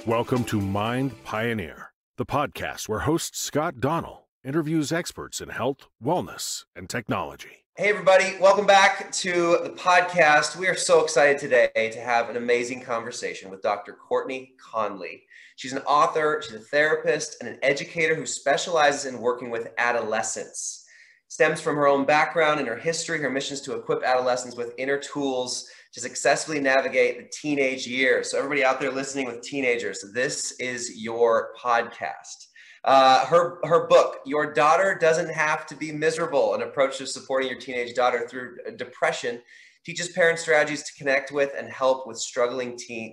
Welcome to Mind Pioneer, the podcast where host Scott Donnell interviews experts in health, wellness, and technology. Hey, everybody. Welcome back to the podcast. We are so excited today to have an amazing conversation with Dr. Courtney Conley. She's an author, she's a therapist, and an educator who specializes in working with adolescents. Stems from her own background and her history. Her mission is to equip adolescents with inner tools to successfully navigate the teenage years. So everybody out there listening with teenagers, this is your podcast. Her book, Your Daughter Doesn't Have to Be Miserable, an approach to supporting your teenage daughter through depression, teaches parents strategies to connect with and help with a struggling teen.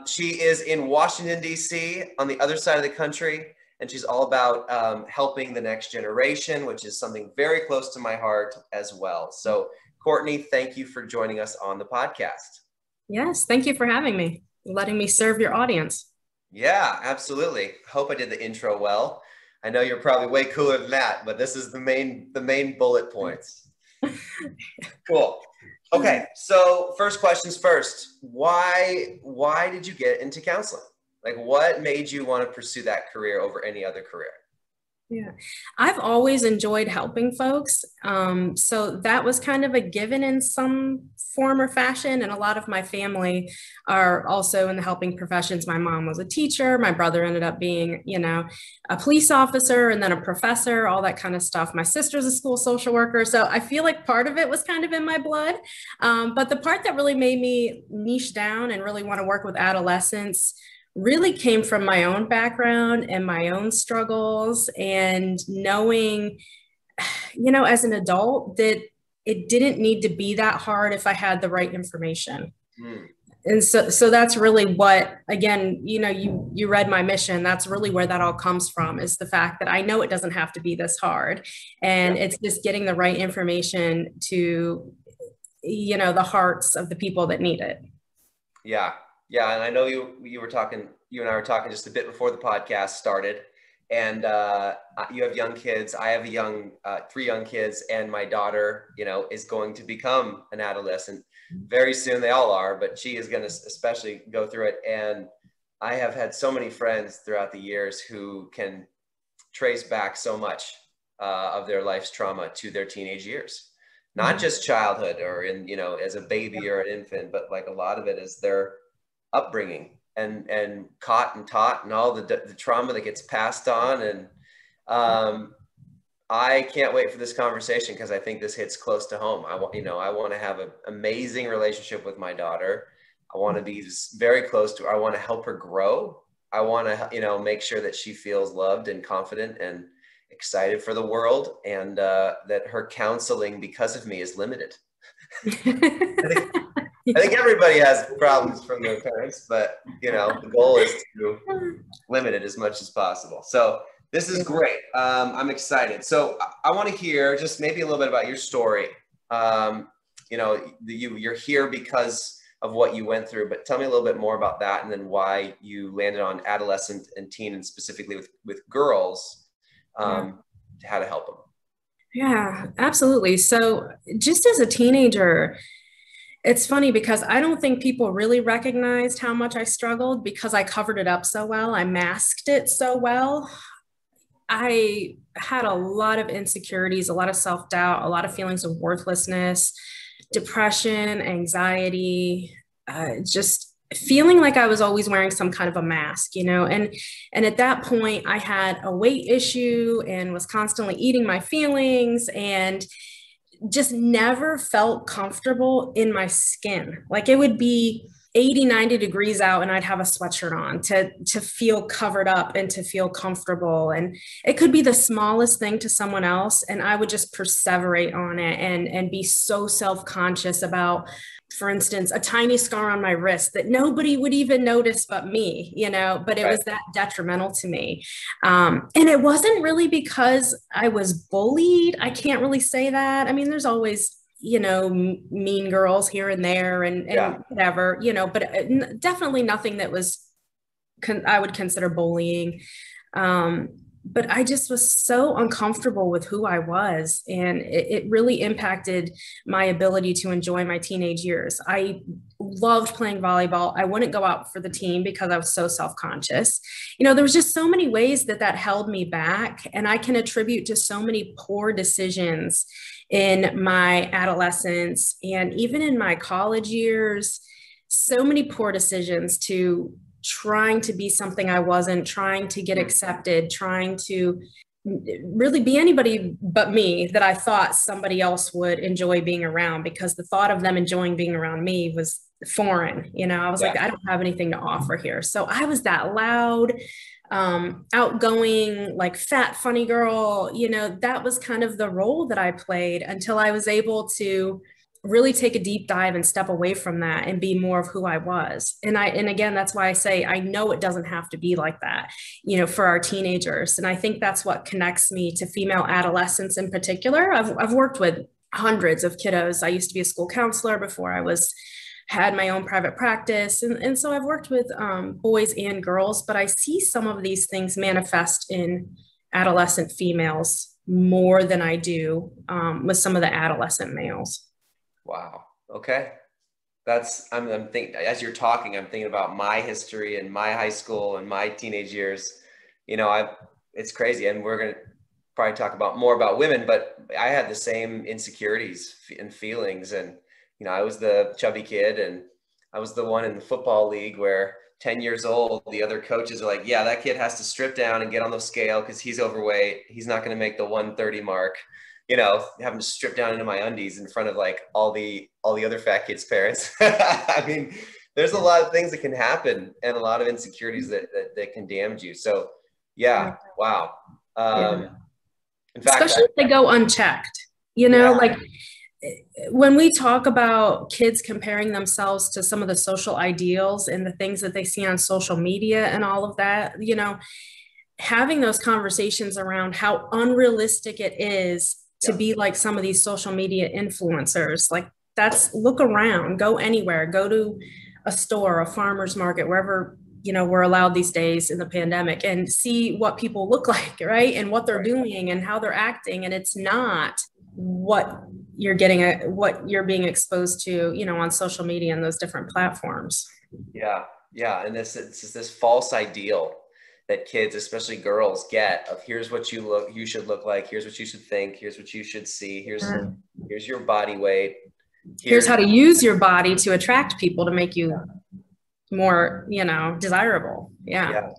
She is in Washington, D.C. on the other side of the country, and she's all about helping the next generation, which is something very close to my heart as well. So Courtney, thank you for joining us on the podcast. Yes, thank you for having me, letting me serve your audience. Yeah, absolutely. Hope I did the intro well. I know you're probably way cooler than that, but this is the main bullet points. Cool. Okay, so first questions first. Why did you get into counseling? Like, what made you want to pursue that career over any other career? Yeah, I've always enjoyed helping folks. So that was kind of a given in some form or fashion. And a lot of my family are also in the helping professions. My mom was a teacher. My brother ended up being, a police officer and then a professor, all that kind of stuff. My sister's a school social worker. So I feel like part of it was kind of in my blood. But the part that really made me niche down and really want to work with adolescents really came from my own background and my own struggles, and knowing, as an adult, that it didn't need to be that hard if I had the right information. And so that's really what, again, you read my mission. That's really where that all comes from, is the fact that I know it doesn't have to be this hard. And it's just getting the right information to, the hearts of the people that need it. Yeah. Yeah, and I know you and I were talking just a bit before the podcast started, and you have young kids. I have three young kids, and my daughter, is going to become an adolescent very soon. They all are, but she is going to especially go through it. And I have had so many friends throughout the years who can trace back so much of their life's trauma to their teenage years, not just childhood or as a baby or an infant, but like a lot of it is their upbringing and caught and taught and all the trauma that gets passed on. And I can't wait for this conversation because I think this hits close to home. I want to have an amazing relationship with my daughter. I want to be very close to her. I want to help her grow. I want to, make sure that she feels loved and confident and excited for the world, and that her counseling because of me is limited. I think everybody has problems from their parents, but the goal is to limit it as much as possible. So this is great. I'm excited. So I want to hear just maybe a little bit about your story. You're here because of what you went through, but tell me a little bit more about that, and then why you landed on adolescent and teen, and specifically with girls, how to help them. Yeah, absolutely. So just as a teenager, it's funny because I don't think people really recognized how much I struggled because I covered it up so well. I masked it so well. I had a lot of insecurities, a lot of self-doubt, a lot of feelings of worthlessness, depression, anxiety, just feeling like I was always wearing some kind of a mask, and at that point I had a weight issue and was constantly eating my feelings and just never felt comfortable in my skin. Like it would be 80, 90 degrees out and I'd have a sweatshirt on to feel covered up and to feel comfortable. And it could be the smallest thing to someone else, and I would just perseverate on it and be so self-conscious about, for instance, a tiny scar on my wrist that nobody would even notice but me, but it was that detrimental to me. And it wasn't really because I was bullied. I can't really say that. I mean, there's always, mean girls here and there and whatever, but definitely nothing that was, I would consider bullying. But I just was so uncomfortable with who I was. And it really impacted my ability to enjoy my teenage years. I loved playing volleyball. I wouldn't go out for the team because I was so self-conscious. There was just so many ways that held me back. And I can attribute to so many poor decisions in my adolescence and even in my college years, so many poor decisions to trying to be something I wasn't, trying to get accepted, trying to really be anybody but me that I thought somebody else would enjoy being around, because the thought of them enjoying being around me was foreign. I was like, I don't have anything to offer here. So I was that loud, outgoing, like fat, funny girl. That was kind of the role that I played until I was able to really take a deep dive and step away from that and be more of who I was. And again, that's why I say, I know it doesn't have to be like that, for our teenagers. And I think that's what connects me to female adolescents in particular. I've worked with hundreds of kiddos. I used to be a school counselor before I had my own private practice. And so I've worked with boys and girls, but I see some of these things manifest in adolescent females more than I do with some of the adolescent males. Wow. Okay. I'm thinking, as you're talking, I'm thinking about my history and my high school and my teenage years. It's crazy. And we're going to probably talk more about women, but I had the same insecurities and feelings. And, I was the chubby kid, and I was the one in the football league where 10 years old, the other coaches are like, yeah, that kid has to strip down and get on the scale because he's overweight. He's not going to make the 130 mark. Having to strip down into my undies in front of like all the other fat kids' parents. I mean, there's a lot of things that can happen and a lot of insecurities that can damage you. So yeah, wow. In fact, especially if they go unchecked, like when we talk about kids comparing themselves to some of the social ideals and the things that they see on social media and all of that, having those conversations around how unrealistic it is to be like some of these social media influencers. Like, look around, go anywhere, go to a store, a farmer's market, wherever, we're allowed these days in the pandemic, and see what people look like, right? And what they're doing and how they're acting. And it's not what you're being exposed to, on social media and those different platforms. Yeah. Yeah. And it's this false ideal that kids, especially girls, get of here's what you should look like. Here's what you should think. Here's what you should see. Here's your body weight. Here's how to use your body to attract people to make you more, desirable. Yeah.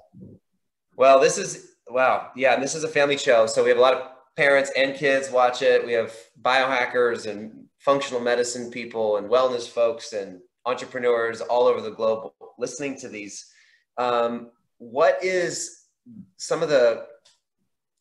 Well, this is a family show. So we have a lot of parents and kids watch it. We have biohackers and functional medicine people and wellness folks and entrepreneurs all over the globe listening to these. What is some of the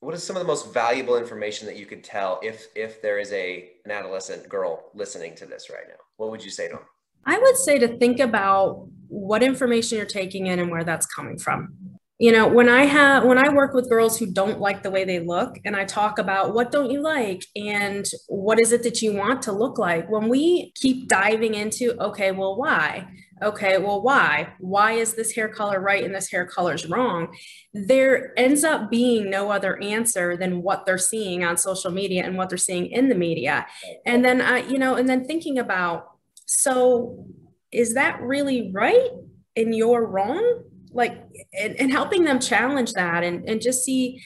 most valuable information that you could tell if there is an adolescent girl listening to this right now? What would you say to them? I would say to think about what information you're taking in and where that's coming from. When I work with girls who don't like the way they look, and I talk about what don't you like and what is it that you want to look like, when we keep diving into, okay, well, why? Okay, well, why? Why is this hair color right and this hair color is wrong? There ends up being no other answer than what they're seeing on social media and what they're seeing in the media. And then, and then thinking about, so is that really right and you're wrong? Like, and helping them challenge that and just see,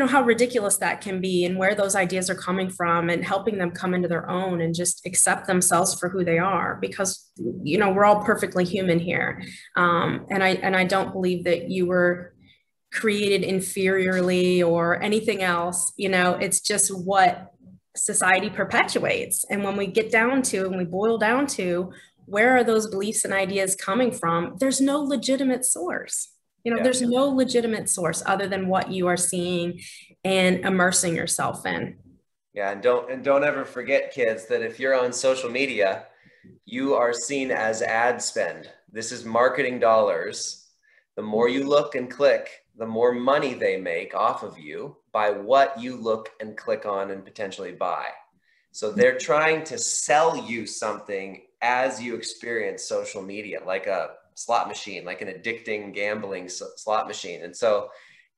how ridiculous that can be and where those ideas are coming from, and helping them come into their own and just accept themselves for who they are, because, we're all perfectly human here. And I don't believe that you were created inferiorly or anything else. It's just what society perpetuates. And when we get down to, and we boil down to, where are those beliefs and ideas coming from? There's no legitimate source. There's no legitimate source other than what you are seeing and immersing yourself in. Yeah. And don't ever forget, kids, that if you're on social media, you are seen as ad spend. This is marketing dollars. The more you look and click, the more money they make off of you by what you look and click on and potentially buy. So they're trying to sell you something as you experience social media, like a slot machine, like an addicting gambling slot machine. And so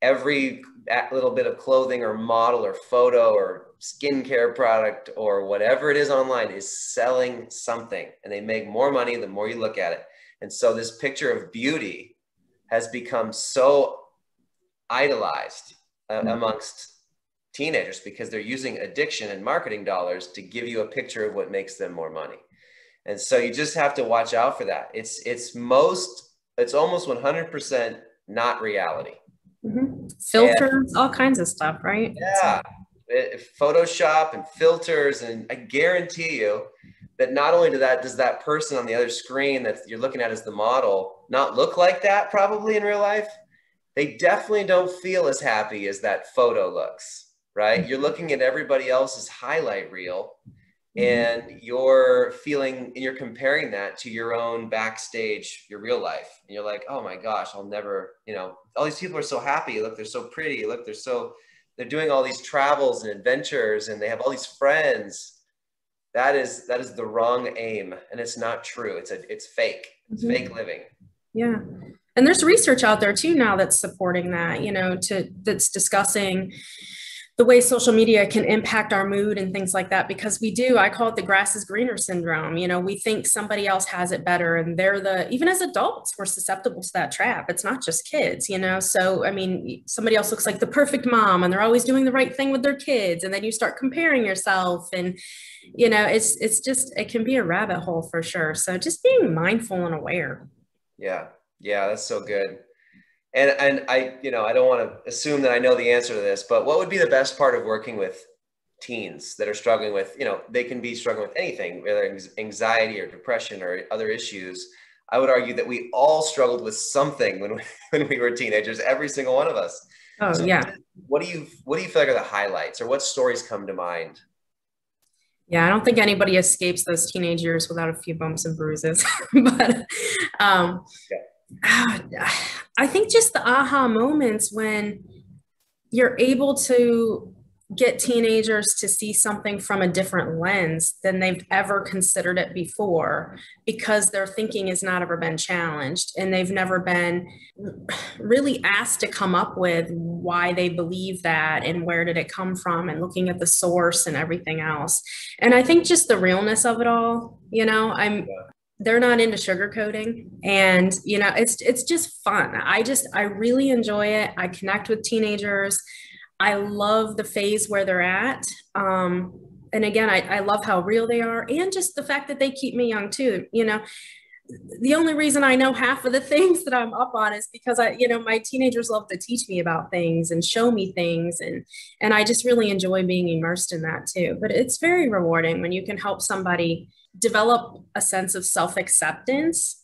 every little bit of clothing or model or photo or skincare product or whatever it is online is selling something, and they make more money the more you look at it. And so this picture of beauty has become so idolized amongst teenagers because they're using addiction and marketing dollars to give you a picture of what makes them more money. And so you just have to watch out for that. It's almost 100% not reality. Filters, all kinds of stuff, right? Yeah. Photoshop and filters. And I guarantee you that not only does that person on the other screen that you're looking at as the model not look like that probably in real life, they definitely don't feel as happy as that photo looks, right? You're looking at everybody else's highlight reel, and you're comparing that to your own backstage, your real life. And you're like, oh my gosh, I'll never, all these people are so happy. Look, they're so pretty. Look, they're doing all these travels and adventures, and they have all these friends. That is the wrong aim. And it's not true. It's fake. It's fake living. Yeah. And there's research out there too now that's supporting that, that's discussing the way social media can impact our mood and things like that, because I call it the grass is greener syndrome. We think somebody else has it better, and even as adults, we're susceptible to that trap. It's not just kids, So, somebody else looks like the perfect mom and they're always doing the right thing with their kids. And then you start comparing yourself, and, it can be a rabbit hole for sure. So just being mindful and aware. Yeah. Yeah. That's so good. And I don't want to assume that I know the answer to this, but what would be the best part of working with teens that are struggling with, they can be struggling with anything, whether anxiety or depression or other issues. I would argue that we all struggled with something when we were teenagers, every single one of us. Oh, so yeah. What do you feel like are the highlights, or what stories come to mind? Yeah, I don't think anybody escapes those teenage years without a few bumps and bruises, but I think just the aha moments when you're able to get teenagers to see something from a different lens than they've ever considered it before, because their thinking has not ever been challenged, and they've never been really asked to come up with why they believe that and where did it come from, and looking at the source and everything else. And I think just the realness of it all, they're not into sugarcoating, and it's just fun. I really enjoy it. I connect with teenagers. I love the phase where they're at. And again, I love how real they are, and just the fact that they keep me young too. The only reason I know half of the things that I'm up on is because my teenagers love to teach me about things and show me things. And I just really enjoy being immersed in that too. But it's very rewarding when you can help somebody develop a sense of self-acceptance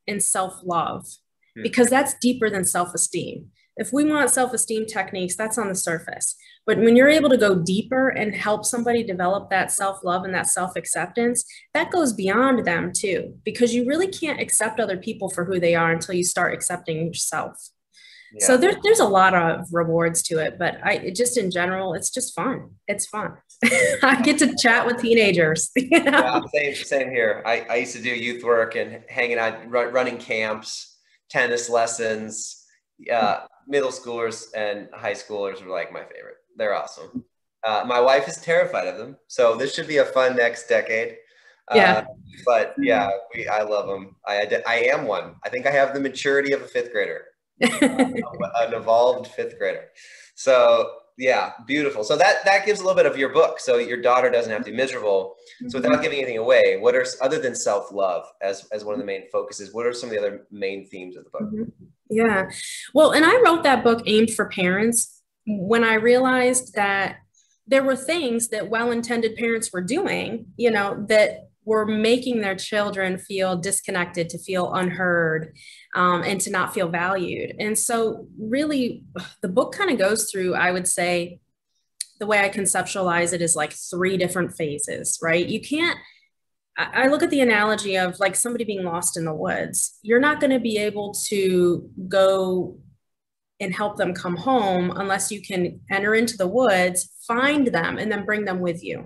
and self-love, because that's deeper than self-esteem. If we want self-esteem techniques, that's on the surface. But when you're able to go deeper and help somebody develop that self-love and that self-acceptance, that goes beyond them too, because you really can't accept other people for who they are until you start accepting yourself. Yeah. So there's a lot of rewards to it, but in general, it's just fun. It's fun. I get to chat with teenagers. Yeah, same here. I used to do youth work and hanging out, running camps, tennis lessons. Middle schoolers and high schoolers are like my favorite. They're awesome. My wife is terrified of them, so this should be a fun next decade. But yeah, I love them. I am one. I think I have the maturity of a fifth grader. An evolved fifth grader. So yeah, beautiful. So that gives a little bit of your book. So your daughter doesn't have to be miserable. So without giving anything away, what are, other than self-love as one of the main focuses, what are some of the other main themes of the book? Yeah, well, and I wrote that book aimed for parents when I realized that there were things that well-intended parents were doing, that were making their children feel disconnected, to feel unheard, and to not feel valued. And so really the book kind of goes through, I would say, the way I conceptualize it is like 3 different phases, right? I look at the analogy of like somebody being lost in the woods. You're not going to be able to go and help them come home unless you can enter into the woods, find them, and then bring them with you.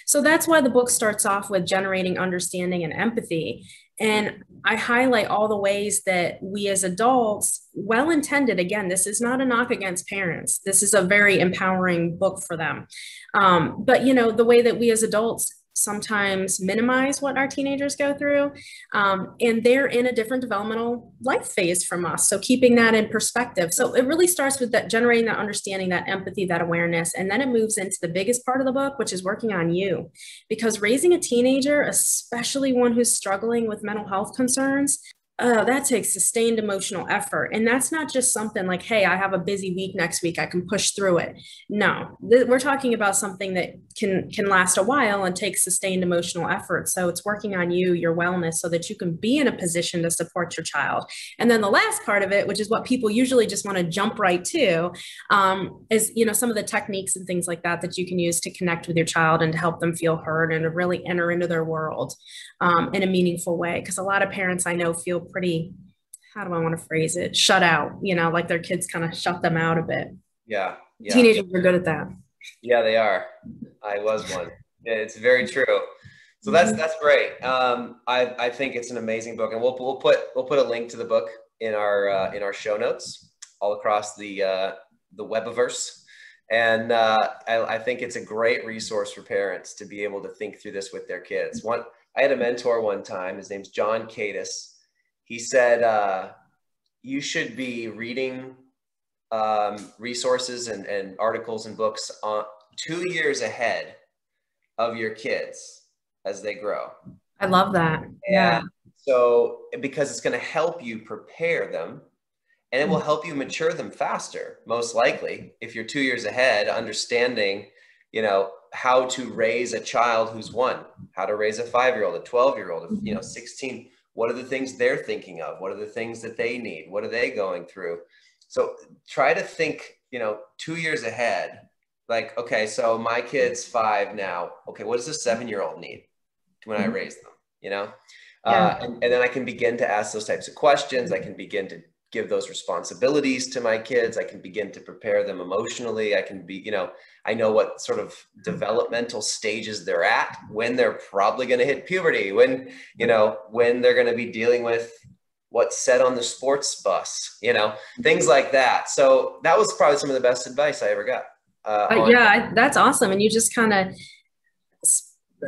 So that's why the book starts off with generating understanding and empathy. And I highlight all the ways that we as adults, well intended, again, this is not a knock against parents. This is a very empowering book for them. But, you know, the way that we as adults sometimes minimize what our teenagers go through. And they're in a different developmental life phase from us. So keeping that in perspective. So it really starts with that, generating that understanding, that empathy, that awareness. And then it moves into the biggest part of the book, which is working on you. Because raising a teenager, especially one who's struggling with mental health concerns, that takes sustained emotional effort. And that's not just something like, hey, I have a busy week next week, I can push through it. No, we're talking about something that can last a while and take sustained emotional effort. So it's working on you, your wellness, so that you can be in a position to support your child. And then the last part of it, which is what people usually just want to jump right to, is, you know, some of the techniques and things like that that you can use to connect with your child and to help them feel heard and to really enter into their world in a meaningful way. Because a lot of parents I know feel pretty, how do I want to phrase it, shut out, you know, like their kids kind of shut them out a bit. Yeah. Teenagers are good at that. Yeah, they are. I was one. Yeah, it's very true. So that's great. I think it's an amazing book, and we'll put a link to the book in our show notes all across the webiverse. And I think it's a great resource for parents to be able to think through this with their kids. I had a mentor one time. His name's John Cadis. He said, you should be reading resources and articles and books on 2 years ahead of your kids as they grow. I love that. And so, because it's going to help you prepare them, and it will help you mature them faster, most likely, if you're 2 years ahead, understanding, you know, how to raise a child who's one, how to raise a 5-year-old, a 12-year-old, you know, 16. What are the things they're thinking of? What are the things that they need? What are they going through? So try to think, you know, 2 years ahead. Like, okay, so my kid's 5 now. Okay, what does a 7-year-old need when I raise them? You know, and then I can begin to ask those types of questions. I can begin to give those responsibilities to my kids. I can begin to prepare them emotionally. I can be, you know, I know what sort of developmental stages they're at, when they're probably going to hit puberty, when, you know, when they're going to be dealing with what's said on the sports bus, you know, things like that. So that was probably some of the best advice I ever got. That's awesome. And you just kind of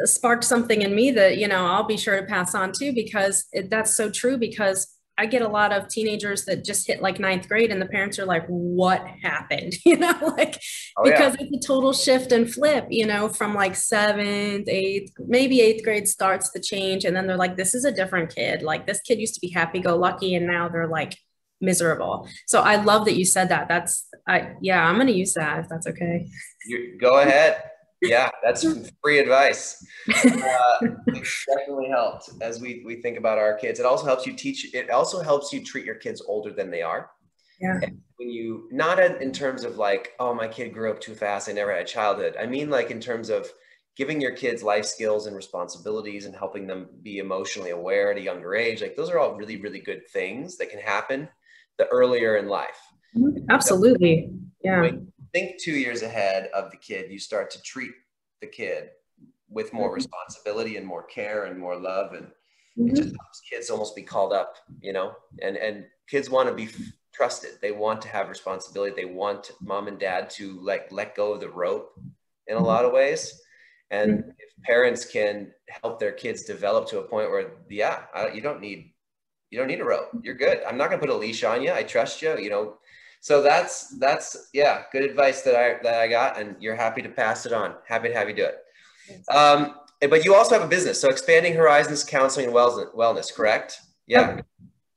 sparked something in me that, you know, I'll be sure to pass on too, because that's so true. Because I get a lot of teenagers that just hit like 9th grade and the parents are like, what happened? You know, like, because it's a total shift and flip, you know, from like 7th, 8th, maybe 8th grade starts to change. And then they're like, this is a different kid. Like, this kid used to be happy-go-lucky and now they're like miserable. So I love that you said that. I'm going to use that if that's okay. You go ahead. Yeah, that's free advice. It definitely helped as we think about our kids. It also helps you it also helps you treat your kids older than they are. Yeah. And when you, not in terms of like, oh, my kid grew up too fast, I never had a childhood. I mean, like in terms of giving your kids life skills and responsibilities and helping them be emotionally aware at a younger age. Like, those are all really, really good things that can happen the earlier in life. Absolutely. Yeah. When you think 2 years ahead of the kid, you start to treat the kid with more responsibility and more care and more love. And it just helps kids almost be called up, you know, and kids want to be trusted. They want to have responsibility. They want mom and dad to let go of the rope in a lot of ways. And if parents can help their kids develop to a point where, you don't need a rope. You're good. I'm not going to put a leash on you. I trust you, you know. So that's good advice that I got, and you're happy to pass it on. Happy to have you do it. But you also have a business. So Expanding Horizons Counseling and Wellness, correct? Yeah.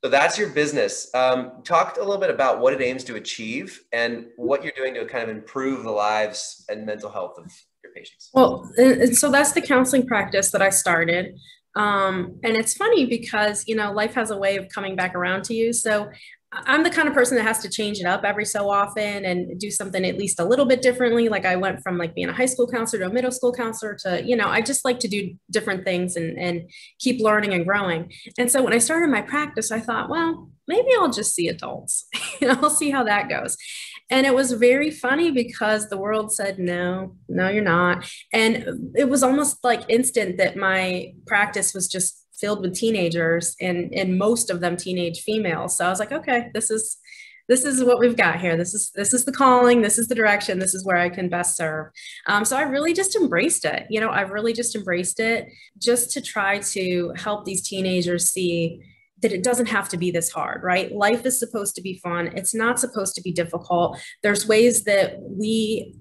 So that's your business. Talk a little bit about what it aims to achieve and what you're doing to kind of improve the lives and mental health of your patients. Well, so that's the counseling practice that I started. And it's funny because, you know, life has a way of coming back around to you. So I'm the kind of person that has to change it up every so often and do something at least a little bit differently. Like I went from like being a high school counselor to a middle school counselor to, you know, I just like to do different things and keep learning and growing. And so when I started my practice, I thought, well, maybe I'll just see adults. You know, I'll see how that goes. And it was very funny because the world said, no, you're not. And it was almost like instant that my practice was just filled with teenagers, and most of them teenage females. So I was like, okay, this is what we've got here. This is the calling. This is the direction. This is where I can best serve. So I really just embraced it. I've really just embraced it just to try to help these teenagers see that it doesn't have to be this hard, right? Life is supposed to be fun. It's not supposed to be difficult. There's ways that we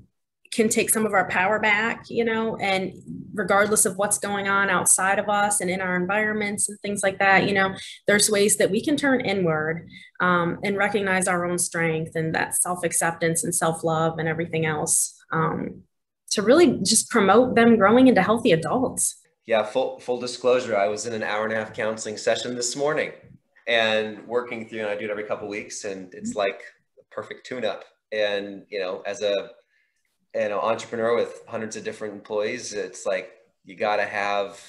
can take some of our power back, and regardless of what's going on outside of us and in our environments and things like that, there's ways that we can turn inward, and recognize our own strength and that self-acceptance and self-love and everything else, to really just promote them growing into healthy adults. Yeah, full disclosure, I was in an hour-and-a-half counseling session this morning and working through, and I do it every couple of weeks, and it's like a perfect tune-up. And, as a entrepreneur with hundreds of different employees, it's like, you gotta have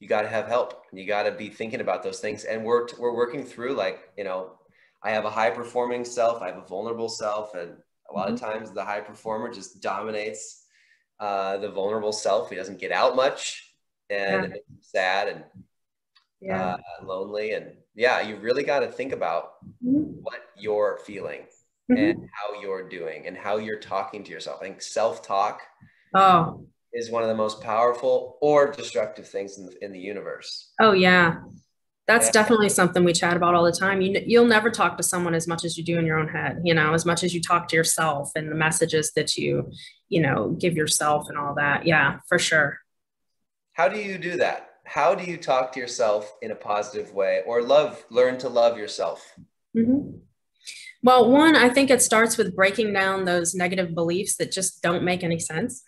help, and you gotta be thinking about those things. And we're working through, like, I have a high performing self, I have a vulnerable self. And a lot of times the high performer just dominates the vulnerable self. He doesn't get out much, and it makes him sad and lonely. And you really got to think about what you're feeling and how you're doing and how you're talking to yourself. I think self-talk is one of the most powerful or destructive things in the universe. Oh yeah. That's definitely something we chat about all the time. You'll never talk to someone as much as you do in your own head, as much as you talk to yourself and the messages that you give yourself and all that. Yeah, for sure. How do you do that? How do you talk to yourself in a positive way, or learn to love yourself? Mm-hmm. Well, one, I think it starts with breaking down those negative beliefs that just don't make any sense,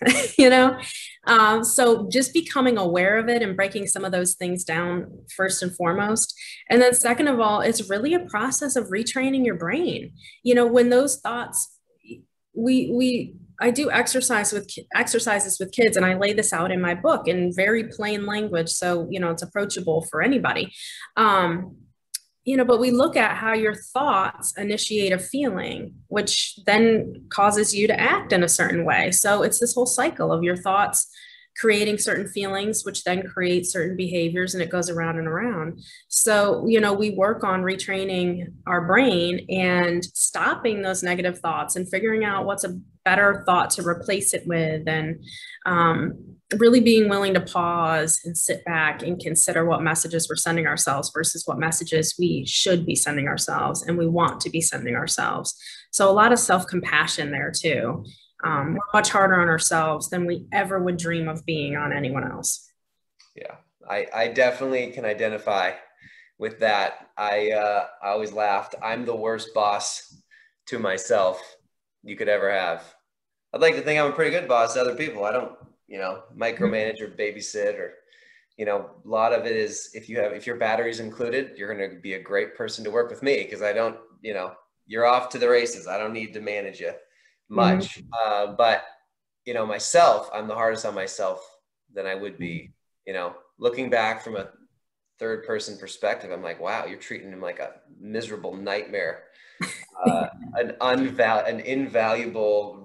So just becoming aware of it and breaking some of those things down first and foremost. And then second of all, it's really a process of retraining your brain. When those thoughts, I do exercises with kids, and I lay this out in my book in very plain language. So, it's approachable for anybody. But we look at how your thoughts initiate a feeling, which then causes you to act in a certain way. So it's this whole cycle of your thoughts creating certain feelings, which then create certain behaviors, and it goes around and around. So, we work on retraining our brain and stopping those negative thoughts and figuring out what's a better thought to replace it with, and really being willing to pause and sit back and consider what messages we're sending ourselves versus what messages we should be sending ourselves and we want to be sending ourselves. So a lot of self-compassion there too. We're much harder on ourselves than we ever would dream of being on anyone else. Yeah, I definitely can identify with that. I always laughed. I'm the worst boss to myself you could ever have. I'd like to think I'm a pretty good boss to other people. I don't, micromanage or babysit, or, a lot of it is if your battery's included, you're going to be a great person to work with me, because I don't, you're off to the races. I don't need to manage you much. But, myself, I'm the hardest on myself than I would be, looking back from a third person perspective. I'm like, wow, you're treating him like a miserable nightmare, an invaluable,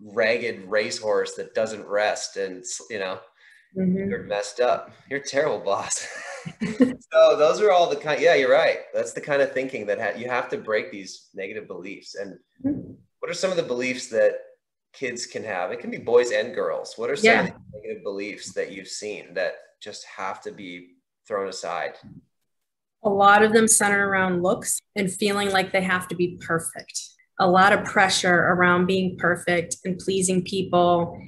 ragged racehorse that doesn't rest, and you're messed up. You're a terrible boss. So those are all the kind. Yeah, you're right. That's the kind of thinking that you have to break these negative beliefs. And what are some of the beliefs that kids can have? It can be boys and girls. What are some of the negative beliefs that you've seen that just have to be thrown aside? A lot of them center around looks and feeling like they have to be perfect. A lot of pressure around being perfect and pleasing people.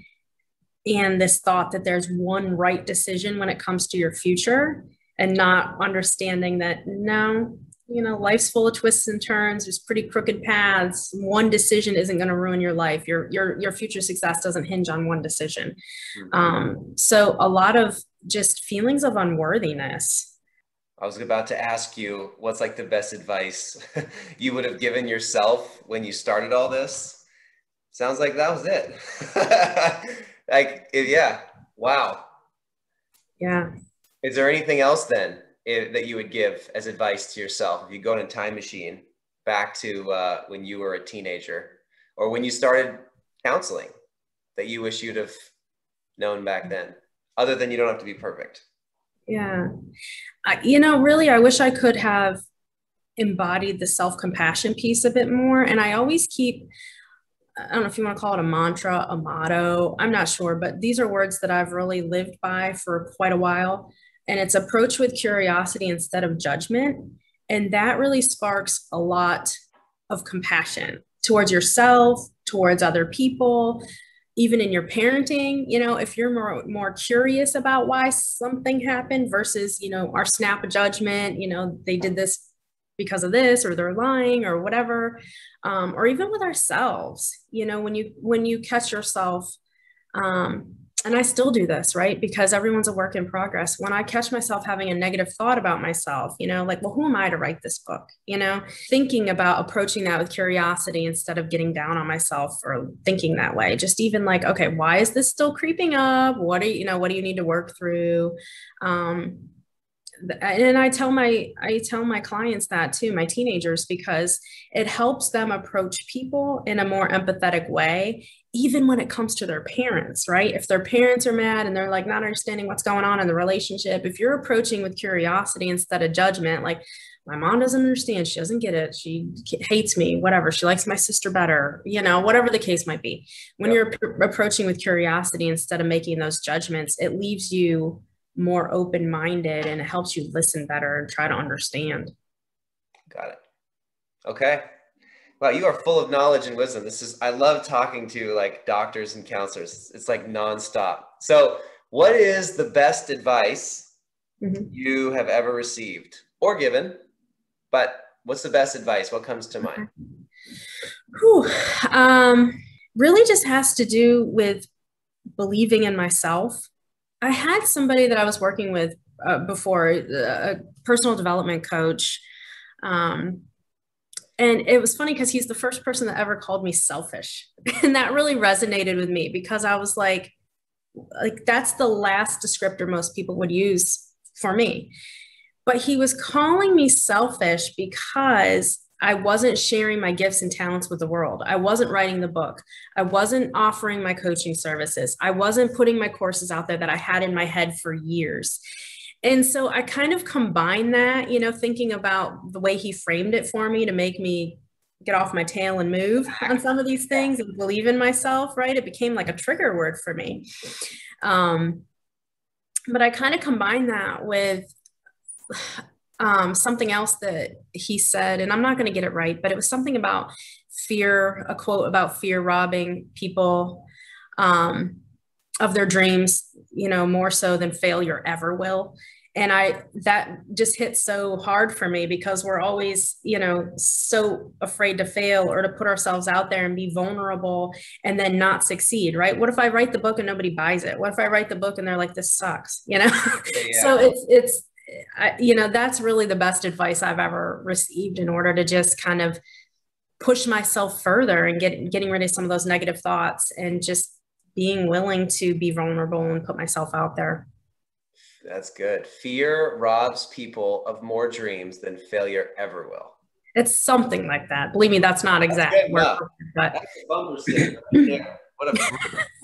And this thought that there's one right decision when it comes to your future, and not understanding that, no, life's full of twists and turns. There's pretty crooked paths. One decision isn't going to ruin your life. Your future success doesn't hinge on one decision. So a lot of just feelings of unworthiness. I was about to ask you, what's like the best advice you would have given yourself when you started all this? Sounds like that was it. Yeah. Wow. Yeah. Is there anything else then that you would give as advice to yourself? If you go in a time machine back to when you were a teenager, or when you started counseling, that you wish you'd have known back then, other than you don't have to be perfect? Yeah. Really, I wish I could have embodied the self-compassion piece a bit more. And I always keep, I don't know if you want to call it a mantra, a motto, I'm not sure, but these are words that I've really lived by for quite a while. And it's approach with curiosity instead of judgment. And that really sparks a lot of compassion towards yourself, towards other people, even in your parenting. If you're more curious about why something happened versus, our snap of judgment, they did this because of this, or they're lying, or whatever. Or even with ourselves, when you catch yourself, and I still do this, right? Because everyone's a work in progress. When I catch myself having a negative thought about myself, like, well, who am I to write this book? Thinking about approaching that with curiosity instead of getting down on myself for thinking that way. Just even like, okay, why is this still creeping up? What do you need to work through? And I tell my clients that too, my teenagers, because it helps them approach people in a more empathetic way, even when it comes to their parents, right? If their parents are mad and they're like not understanding what's going on in the relationship, if you're approaching with curiosity instead of judgment, like, my mom doesn't understand, she doesn't get it, she hates me, whatever, she likes my sister better, whatever the case might be. When you're approaching with curiosity instead of making those judgments, it leaves you more open-minded, and it helps you listen better and try to understand. Got it. Okay. Wow, you are full of knowledge and wisdom. I love talking to like doctors and counselors. It's like nonstop. So what is the best advice you have ever received or given? But what's the best advice? What comes to mind? Really just has to do with believing in myself. I had somebody that I was working with before, a personal development coach. And it was funny because he's the first person that ever called me selfish. And that really resonated with me, because I was like, that's the last descriptor most people would use for me. But he was calling me selfish because I wasn't sharing my gifts and talents with the world. I wasn't writing the book. I wasn't offering my coaching services. I wasn't putting my courses out there that I had in my head for years. And so I kind of combined that, thinking about the way he framed it for me to make me get off my tail and move on some of these things and believe in myself, right? It became like a trigger word for me. But I kind of combined that with something else that he said, and I'm not going to get it right, but it was something about fear, a quote about fear robbing people of their dreams, more so than failure ever will. And that just hit so hard for me, because we're always, so afraid to fail or to put ourselves out there and be vulnerable and then not succeed, right? What if I write the book and nobody buys it? What if I write the book and they're like, this sucks, Yeah. So it's that's really the best advice I've ever received, in order to just kind of push myself further and getting rid of some of those negative thoughts, and just being willing to be vulnerable and put myself out there. That's good. Fear robs people of more dreams than failure ever will. It's something like that. Believe me, that's not exact word, but that's a bumper sticker right there. What a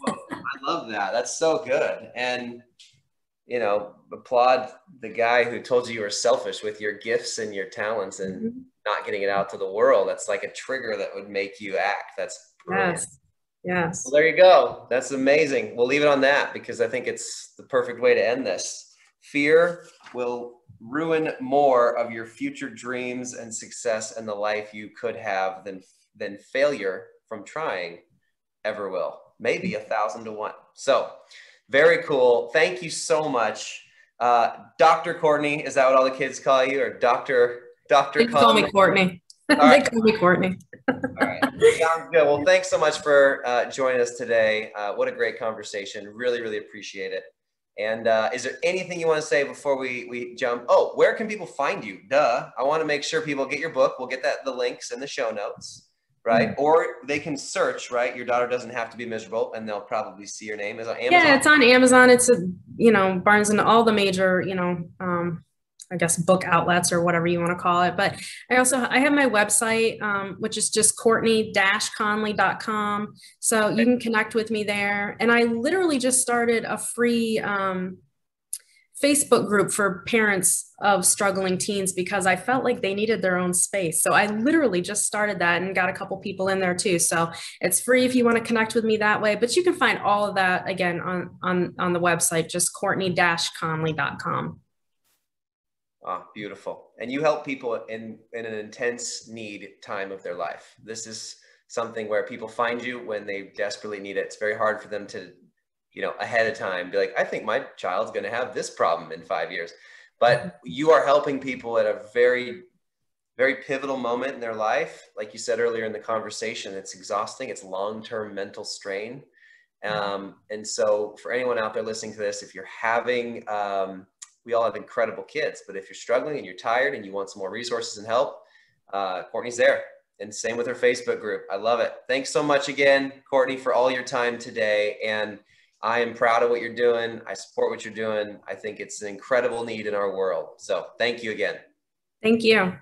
quote. I love that. That's so good. And applaud the guy who told you were selfish with your gifts and your talents and not getting it out to the world. That's like a trigger that would make you act. That's brilliant. Yes. Well, there you go. That's amazing. We'll leave it on that, because I think it's the perfect way to end this. Fear will ruin more of your future dreams and success and the life you could have than failure from trying ever will. Maybe 1,000 to 1. So very cool. Thank you so much. Dr. Courtney, is that what all the kids call you, or Dr. They call me Courtney. They call me Courtney. All right. Sounds good. Well, thanks so much for joining us today. What a great conversation. Really, really appreciate it. And is there anything you want to say before we jump? Oh, where can people find you? Duh. I want to make sure people get your book. We'll get the links in the show notes. Right? Or they can search, right? Your daughter doesn't have to be miserable, and they'll probably see your name. Is it on Amazon? Yeah, it's on Amazon. It's Barnes and all the major, I guess book outlets or whatever you want to call it. But I have my website, which is just Courtney-Conley.com. So you can connect with me there. And I literally just started a free Facebook group for parents of struggling teens because I felt like they needed their own space. So I literally just started that and got a couple people in there too. So it's free if you want to connect with me that way, but you can find all of that again on the website, just Courtney-Conley.com. Oh, beautiful. And you help people in an intense need time of their life. This is something where people find you when they desperately need it. It's very hard for them to, ahead of time be like, I think my child's going to have this problem in 5 years. But you are helping people at a very, very pivotal moment in their life. Like you said earlier in the conversation, it's exhausting. It's long-term mental strain. And so for anyone out there listening to this, if you're having, we all have incredible kids, but if you're struggling and you're tired and you want some more resources and help, Courtney's there. And same with her Facebook group. I love it. Thanks so much again, Courtney, for all your time today. And I am proud of what you're doing. I support what you're doing. I think it's an incredible need in our world. So thank you again. Thank you.